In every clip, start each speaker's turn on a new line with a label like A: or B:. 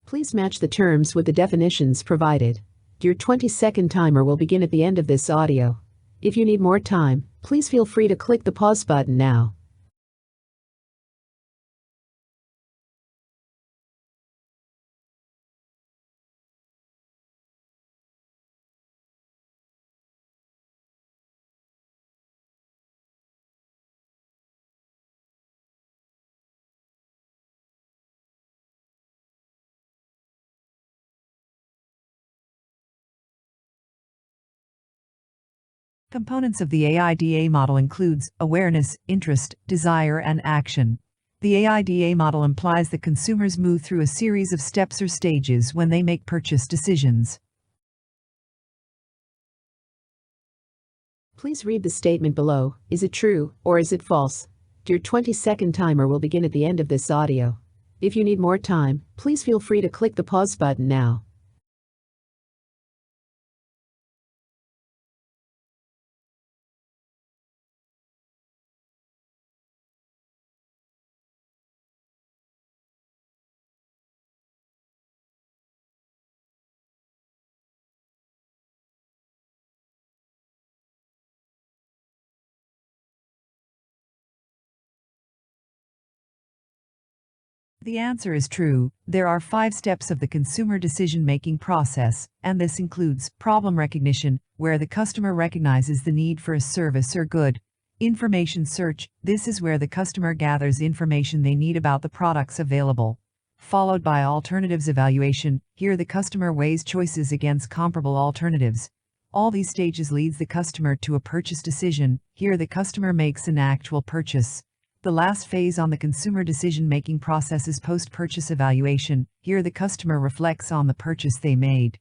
A: Please match the terms with the definitions provided. Your 20-second timer will begin at the end of this audio. If you need more time, please feel free to click the pause button now.
B: Components of the AIDA model includes awareness, interest, desire, and action. The AIDA model implies that consumers move through a series of steps or stages when they make purchase decisions.
A: Please read the statement below. Is it true or is it false? Your 20-second timer will begin at the end of this audio. If you need more time, please feel free to click the pause button now.
B: The answer is true. There are 5 steps of the consumer decision-making process, and this includes problem recognition, where the customer recognizes the need for a service or good. Information search, this is where the customer gathers information they need about the products available. Followed by alternatives evaluation, here the customer weighs choices against comparable alternatives. All these stages leads the customer to a purchase decision, here the customer makes an actual purchase. The last phase on the consumer decision-making process is post-purchase evaluation. Here the customer reflects on the purchase they made.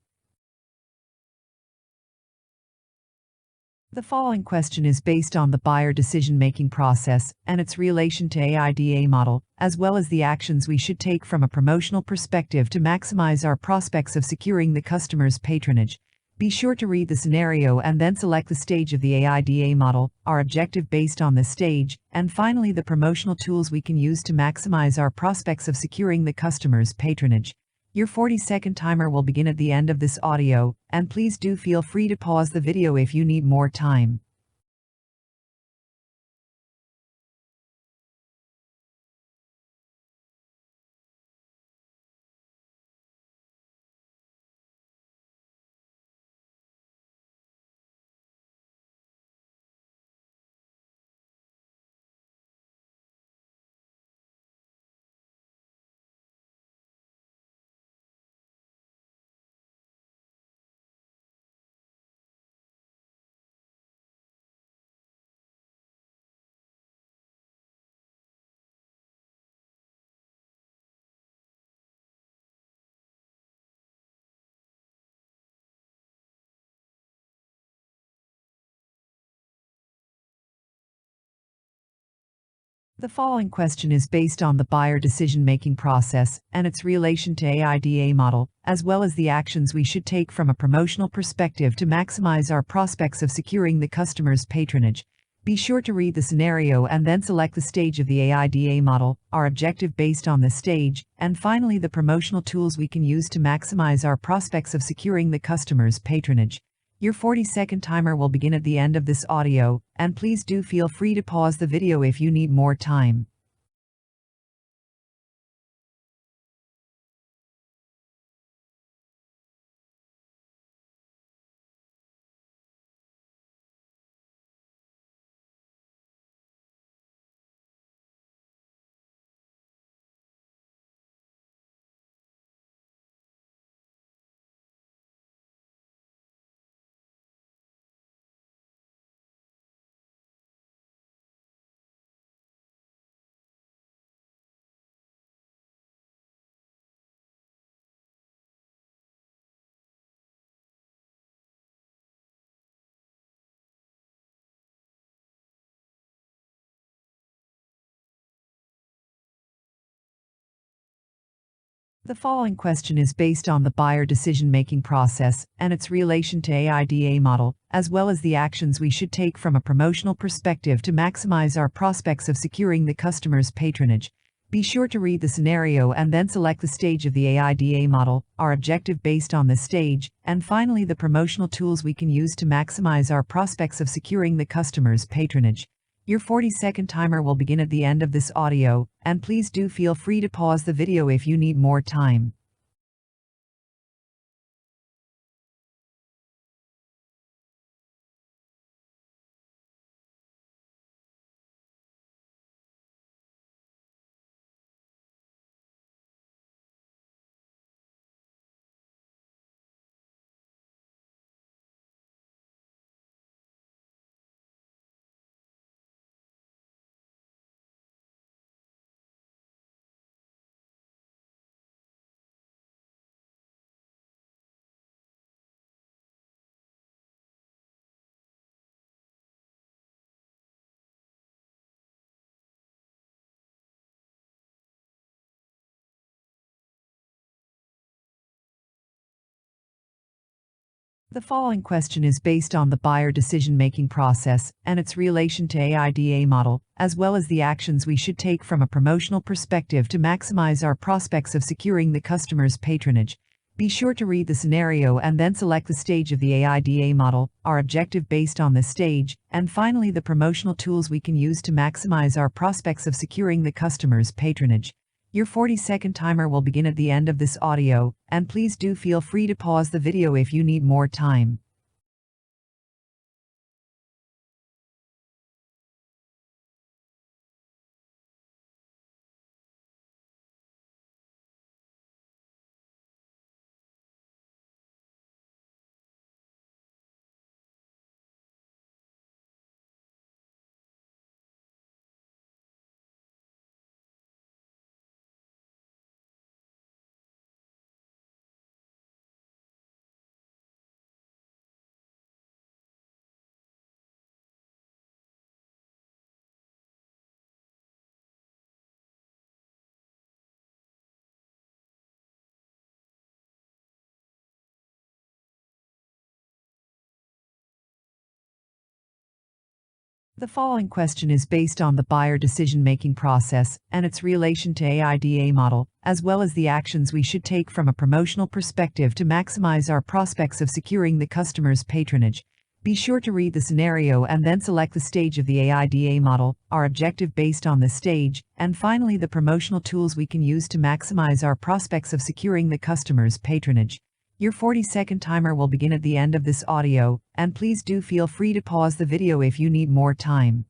B: The following question is based on the buyer decision-making process and its relation to AIDA model, as well as the actions we should take from a promotional perspective to maximize our prospects of securing the customer's patronage. Be sure to read the scenario and then select the stage of the AIDA model, our objective based on this stage, and finally the promotional tools we can use to maximize our prospects of securing the customer's patronage. Your 40-second timer will begin at the end of this audio, and please do feel free to pause the video if you need more time. The following question is based on the buyer decision-making process and its relation to AIDA model, as well as the actions we should take from a promotional perspective to maximize our prospects of securing the customer's patronage. Be sure to read the scenario and then select the stage of the AIDA model, our objective based on this stage, and finally the promotional tools we can use to maximize our prospects of securing the customer's patronage. Your 40-second timer will begin at the end of this audio, and please do feel free to pause the video if you need more time. The following question is based on the buyer decision-making process and its relation to AIDA model, as well as the actions we should take from a promotional perspective to maximize our prospects of securing the customer's patronage. Be sure to read the scenario and then select the stage of the AIDA model, our objective based on this stage, and finally the promotional tools we can use to maximize our prospects of securing the customer's patronage. Your 40-second timer will begin at the end of this audio, and please do feel free to pause the video if you need more time. The following question is based on the buyer decision-making process and its relation to AIDA model, as well as the actions we should take from a promotional perspective to maximize our prospects of securing the customer's patronage. Be sure to read the scenario and then select the stage of the AIDA model, our objective based on this stage, and finally the promotional tools we can use to maximize our prospects of securing the customer's patronage. Your 40-second timer will begin at the end of this audio, and please do feel free to pause the video if you need more time. The following question is based on the buyer decision-making process and its relation to AIDA model, as well as the actions we should take from a promotional perspective to maximize our prospects of securing the customer's patronage. Be sure to read the scenario and then select the stage of the AIDA model, our objective based on this stage, and finally the promotional tools we can use to maximize our prospects of securing the customer's patronage. Your 40-second timer will begin at the end of this audio, and please do feel free to pause the video if you need more time.